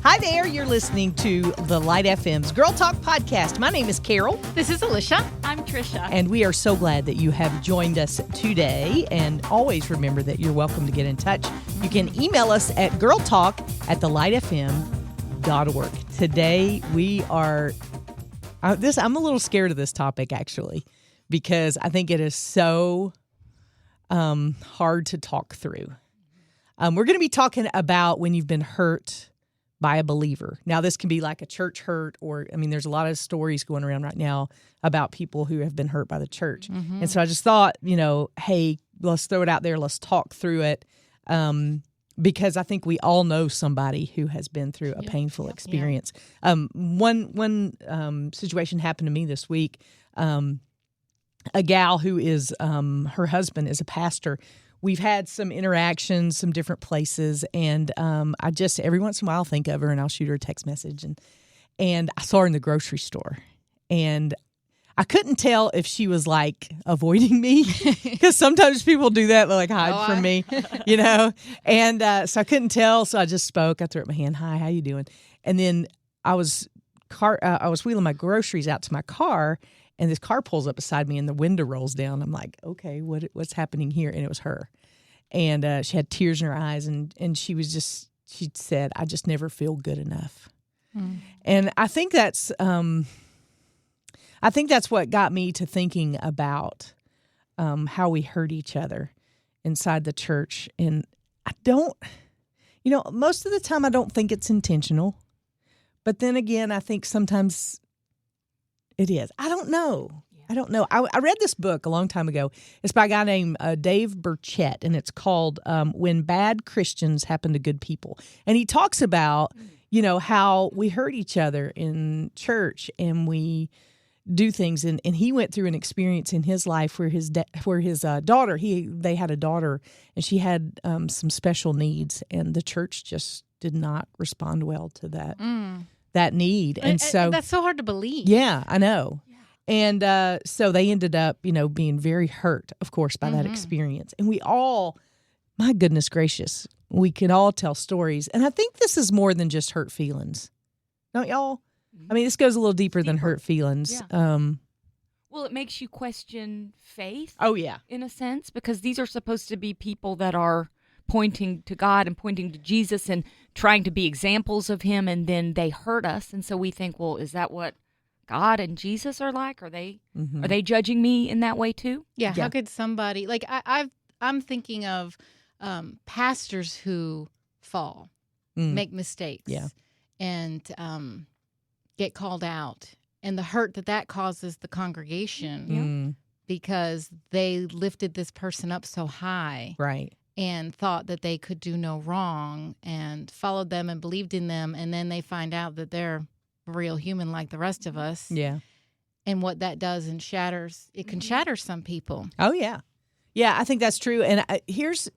Hi there, you're listening to the Light FM's Girl Talk podcast. My name is Carol. This is Alicia. I'm Trisha. And we are so glad that you have joined us today. And always remember that you're welcome to get in touch. You can email us at girltalk@thelightfm.org. Today we are, I'm a little scared of this topic actually, because I think it is so hard to talk through. We're going to be talking about when you've been hurt by a believer. Now, this can be like a church hurt, or, there's a lot of stories going around right now about people who have been hurt by the church. Mm-hmm. And so I just thought, hey, let's throw it out there. Let's talk through it. Because I think we all know somebody who has been through a painful experience. One situation happened to me this week. A gal who is, her husband is a pastor. We've had some interactions, some different places, and I just every once in a while think of her, and I'll shoot her a text message. And I saw her in the grocery store, and I couldn't tell if she was like avoiding me, because sometimes people do that, they hide from me, And so I couldn't tell, so I just spoke. I threw up my hand, "Hi, how you doing?" And then I was wheeling my groceries out to my car. And this car pulls up beside me, and the window rolls down. I'm like, okay, what's happening here? And it was her. And she had tears in her eyes, and she said, "I just never feel good enough." Mm. And I think that's what got me to thinking about how we hurt each other inside the church. And I don't, most of the time I don't think it's intentional. But then again, I think sometimes it is. I don't know. I read this book a long time ago. It's by a guy named Dave Burchett, and it's called When Bad Christians Happen to Good People. And he talks about, how we hurt each other in church and we do things. And he went through an experience in his life where his daughter, they had a daughter, and she had some special needs, and the church just did not respond well to that. That need. And so that's so hard to believe. Yeah, I know. Yeah. And so they ended up, being very hurt, of course, by that experience. And we all, my goodness gracious, we can all tell stories. And I think this is more than just hurt feelings. Don't y'all? This goes a little deeper than hurt feelings. Yeah. Well, it makes you question faith. Oh, yeah. In a sense, because these are supposed to be people that are pointing to God and pointing to Jesus and trying to be examples of him, and then they hurt us, and so we think, well, is that what God and Jesus are like? Are they judging me in that way too? Yeah. How could somebody I'm thinking of pastors who fall, make mistakes, and get called out, and the hurt that causes the congregation because they lifted this person up so high, right? And thought that they could do no wrong and followed them and believed in them. And then they find out that they're a real human like the rest of us. Yeah. And what that does and it can shatter some people. Oh, yeah. Yeah, I think that's true. And here's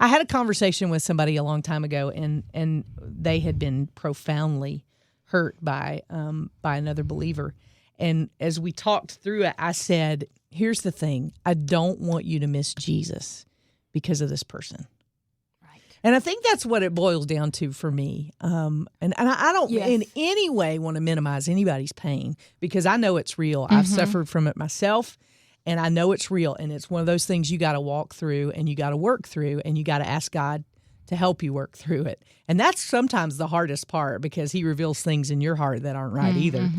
I had a conversation with somebody a long time ago, and they had been profoundly hurt by another believer. And as we talked through it, I said, here's the thing. I don't want you to miss Jesus because of this person. Right. And I think that's what it boils down to for me. And I don't in any way want to minimize anybody's pain, because I know it's real. I've suffered from it myself, and I know it's real. And it's one of those things you got to walk through, and you got to work through, and you got to ask God to help you work through it. And that's sometimes the hardest part, because he reveals things in your heart that aren't right either,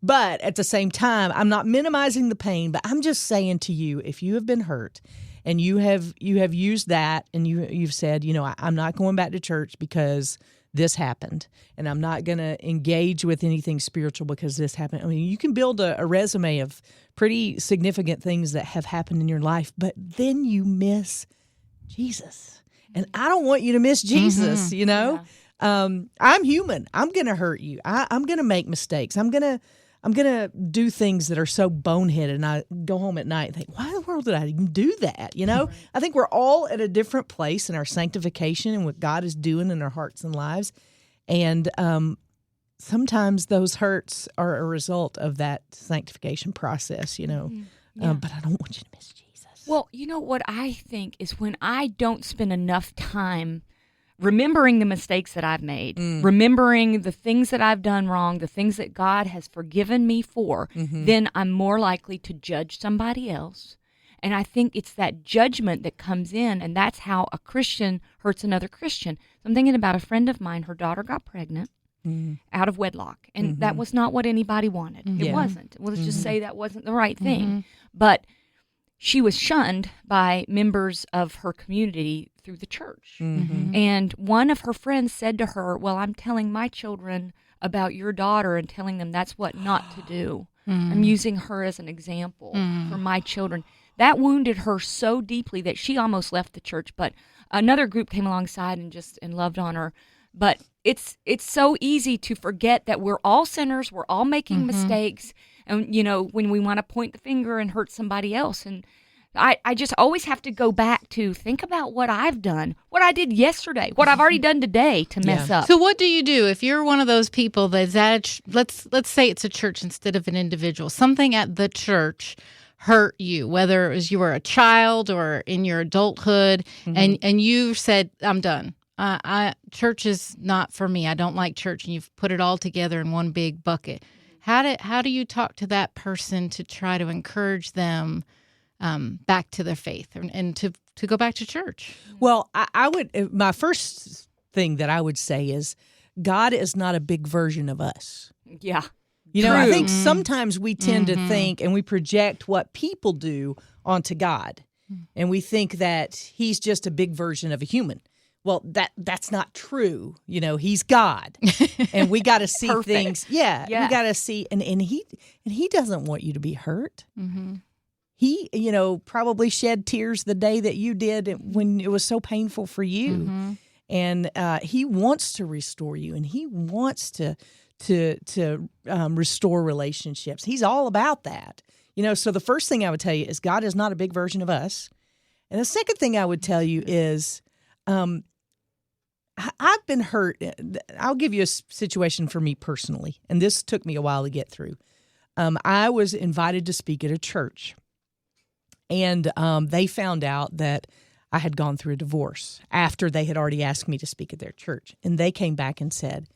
But at the same time, I'm not minimizing the pain, but I'm just saying to you, if you have been hurt and you have used that, and you've said, I'm not going back to church because this happened, and I'm not going to engage with anything spiritual because this happened. You can build a resume of pretty significant things that have happened in your life, but then you miss Jesus. And I don't want you to miss Jesus, Yeah. I'm human. I'm going to hurt you. I'm going to make mistakes. I'm going to do things that are so boneheaded, and I go home at night and think, why in the world did I even do that? Right. I think we're all at a different place in our sanctification and what God is doing in our hearts and lives. And sometimes those hurts are a result of that sanctification process, But I don't want you to miss Jesus. Well, what I think is when I don't spend enough time remembering the mistakes that I've made, remembering the things that I've done wrong, the things that God has forgiven me for, then I'm more likely to judge somebody else. And I think it's that judgment that comes in, and that's how a Christian hurts another Christian. So I'm thinking about a friend of mine. Her daughter got pregnant out of wedlock, and that was not what anybody wanted. It wasn't. Well, let's just say that wasn't the right thing. But she was shunned by members of her community through the church. And one of her friends said to her, well, I'm telling my children about your daughter and telling them that's what not to do. I'm using her as an example for my children. That wounded her so deeply that she almost left the church. But another group came alongside and loved on her. But it's so easy to forget that we're all sinners. We're all making mistakes. And, when we want to point the finger and hurt somebody else. And I just always have to go back to think about what I've done, what I did yesterday, what I've already done today to mess up. So what do you do if you're one of those people that's at let's say it's a church instead of an individual? Something at the church hurt you, whether it was you were a child or in your adulthood, and you said, I'm done. Church is not for me. I don't like church, and you've put it all together in one big bucket. How do you talk to that person to try to encourage them back to their faith and to go back to church? Well, I would. My first thing that I would say is, God is not a big version of us. Yeah. I think sometimes we tend to think and we project what people do onto God, and we think that He's just a big version of a human. Well, that's not true. He's God, and we got to see things. Yeah, we got to see, and he doesn't want you to be hurt. He, probably shed tears the day that you did when it was so painful for you, and he wants to restore you, and he wants to restore relationships. He's all about that. So the first thing I would tell you is God is not a big version of us, and the second thing I would tell you is, I've been hurt. I'll give you a situation for me personally, and this took me a while to get through. I was invited to speak at a church, and they found out that I had gone through a divorce after they had already asked me to speak at their church. And they came back and said,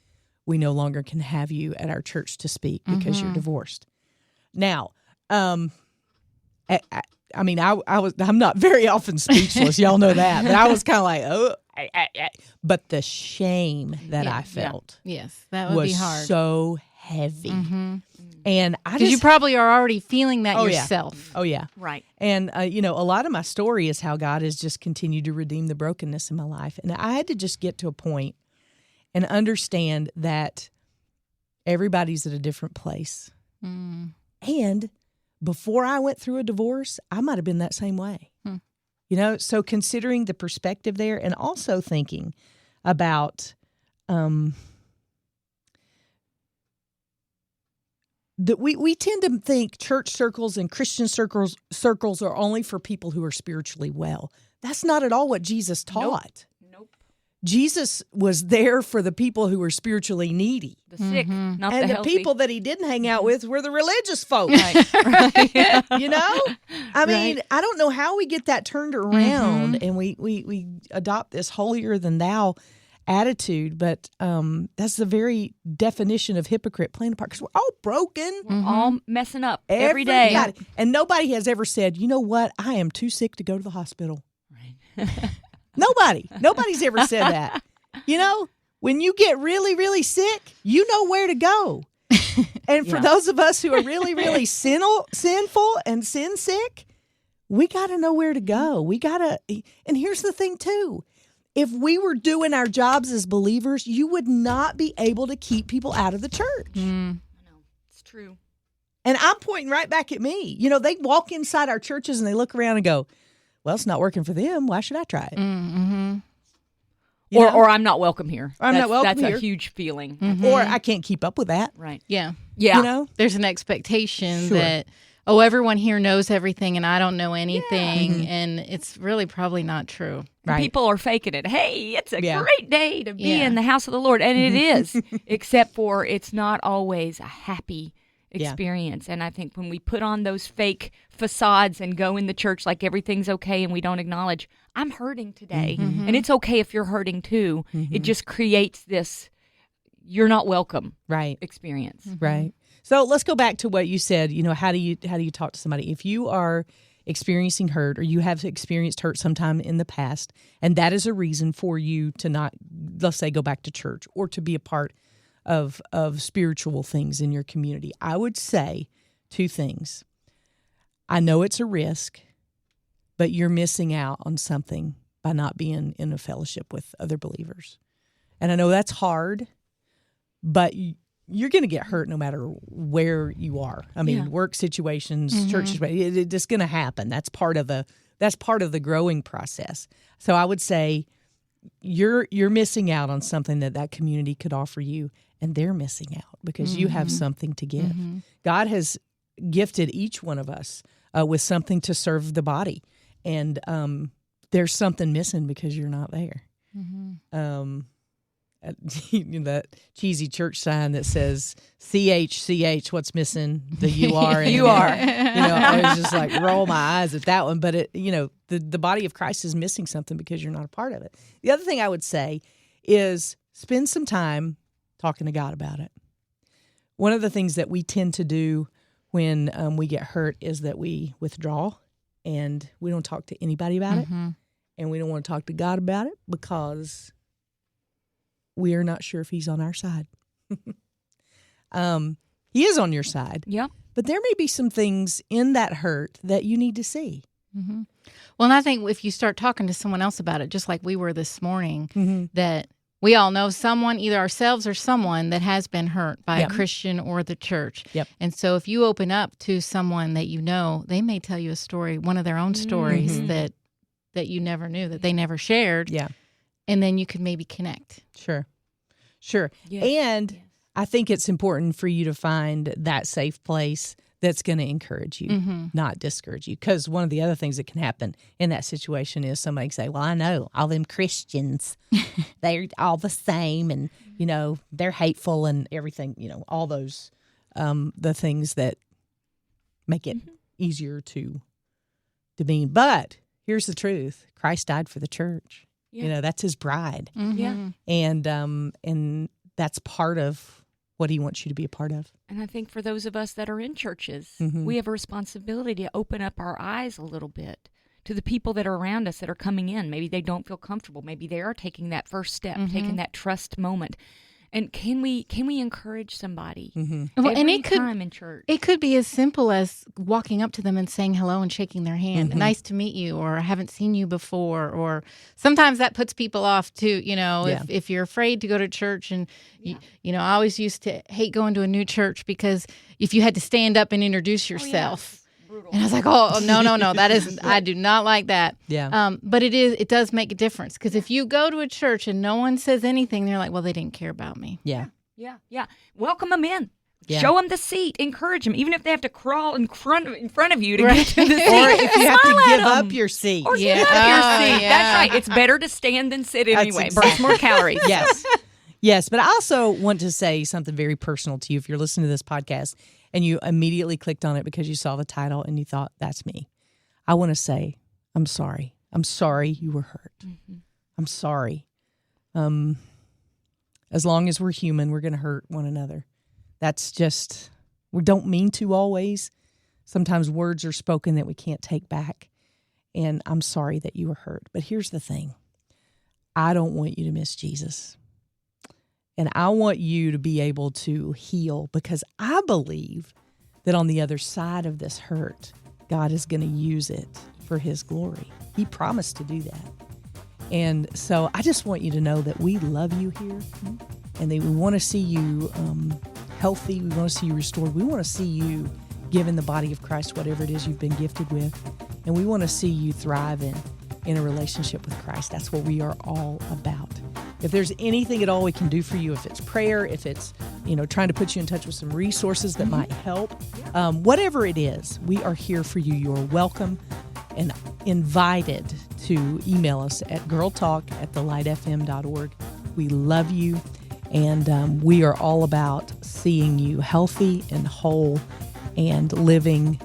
we no longer can have you at our church to speak because you're divorced. Now, I'm not very often speechless. Y'all know that. But I was kind of like, oh. But the shame that I felt that would be hard. So heavy. And because you probably are already feeling that yourself. Oh, yeah. Right. And, a lot of my story is how God has just continued to redeem the brokenness in my life. And I had to just get to a point and understand that everybody's at a different place. And before I went through a divorce, I might have been that same way. So considering the perspective there, and also thinking about that we tend to think church circles and Christian circles are only for people who are spiritually well. That's not at all what Jesus taught. Nope. Jesus was there for the people who were spiritually needy. The sick, not and the healthy. People that he didn't hang out with were the religious folk. Right. I mean, I don't know how we get that turned around and we adopt this holier than thou attitude, but that's the very definition of hypocrite, playing a part, because we're all broken. We're all messing up every day. And nobody has ever said, you know what, I am too sick to go to the hospital. Right. Nobody's ever said that. When you get really, really sick, you know where to go. And for those of us who are really, really sinful and sin sick, we got to know where to go. And here's the thing too. If we were doing our jobs as believers, you would not be able to keep people out of the church. I know. It's true. And I'm pointing right back at me. They walk inside our churches and they look around and go, well, it's not working for them. Why should I try it? Or I'm not welcome here. I'm not welcome here. That's a huge feeling. Or I can't keep up with that. Right. Yeah. There's an expectation that, everyone here knows everything and I don't know anything. And it's really probably not true. Right. People are faking it. Hey, it's a great day to be in the house of the Lord. And it is, except for it's not always a happy experience. And I think when we put on those fake facades and go in the church like everything's okay and we don't acknowledge, I'm hurting today. And it's okay if you're hurting too. It just creates this you're not welcome experience. Right. So let's go back to what you said. How do you talk to somebody if you are experiencing hurt, or you have experienced hurt sometime in the past, and that is a reason for you to not, let's say, go back to church or to be a part of spiritual things in your community. I would say two things. I know it's a risk, but you're missing out on something by not being in a fellowship with other believers. And I know that's hard, but you're going to get hurt no matter where you are. I mean, work situations, church situations, it's just going to happen. That's part of the growing process. So I would say you're missing out on something that community could offer you, and they're missing out because you have something to give. God has gifted each one of us with something to serve the body, and there's something missing because you're not there. That cheesy church sign that says CHCH, what's missing? The you are. And you are. I was just like, roll my eyes at that one. But the body of Christ is missing something because you're not a part of it. The other thing I would say is spend some time talking to God about it. One of the things that we tend to do when we get hurt is that we withdraw and we don't talk to anybody about it. And we don't want to talk to God about it because we are not sure if he's on our side. He is on your side. Yeah. But there may be some things in that hurt that you need to see. Well, and I think if you start talking to someone else about it, just like we were this morning, that we all know someone, either ourselves or someone, that has been hurt by a Christian or the church. And so if you open up to someone that you know, they may tell you a story, one of their own stories that you never knew, that they never shared. And then you could maybe connect. Sure. Yes. And I think it's important for you to find that safe place that's going to encourage you, not discourage you. Because one of the other things that can happen in that situation is somebody can say, well, I know all them Christians, they're all the same, and, they're hateful and everything, all those, the things that make it easier to demean. But here's the truth. Christ died for the church. That's his bride. And that's part of what he wants you to be a part of. And I think for those of us that are in churches, we have a responsibility to open up our eyes a little bit to the people that are around us that are coming in. Maybe they don't feel comfortable. Maybe they are taking that first step, taking that trust moment. And can we encourage somebody every time in church? It could be as simple as walking up to them and saying hello and shaking their hand. Nice to meet you, or I haven't seen you before. Or sometimes that puts people off too. If you're afraid to go to church, and I always used to hate going to a new church because if you had to stand up and introduce yourself. Brutal. And I was like, oh, no, that isn't, I do not like that. But it does make a difference, because if you go to a church and no one says anything, they're like, well, they didn't care about me. Yeah. Welcome them in. Show them the seat. Encourage them, even if they have to crawl in front of you to get to the seat. Or if you have to give up your seat. Or give up your seat. Yeah. That's right. It's better to stand than sit anyway. Burns more calories. Yes, but I also want to say something very personal to you. If you're listening to this podcast and you immediately clicked on it because you saw the title and you thought, that's me, I want to say, I'm sorry. I'm sorry you were hurt. I'm sorry. As long as we're human, we're going to hurt one another. That's just, we don't mean to always. Sometimes words are spoken that we can't take back. And I'm sorry that you were hurt. But here's the thing. I don't want you to miss Jesus. And I want you to be able to heal, because I believe that on the other side of this hurt, God is going to use it for his glory. He promised to do that. And so I just want you to know that we love you here, and that we want to see you healthy. We want to see you restored. We want to see you giving the body of Christ whatever it is you've been gifted with. And we want to see you thrive in a relationship with Christ. That's what we are all about. If there's anything at all we can do for you, if it's prayer, if it's, trying to put you in touch with some resources that might help, whatever it is, we are here for you. You're welcome and invited to email us at girltalk@thelightfm.org. We love you. And we are all about seeing you healthy and whole and living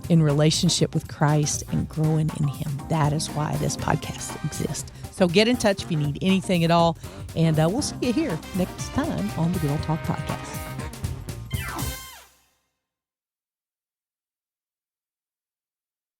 in relationship with Christ and growing in Him. That is why this podcast exists. So get in touch if you need anything at all. And we'll see you here next time on the Girl Talk Podcast.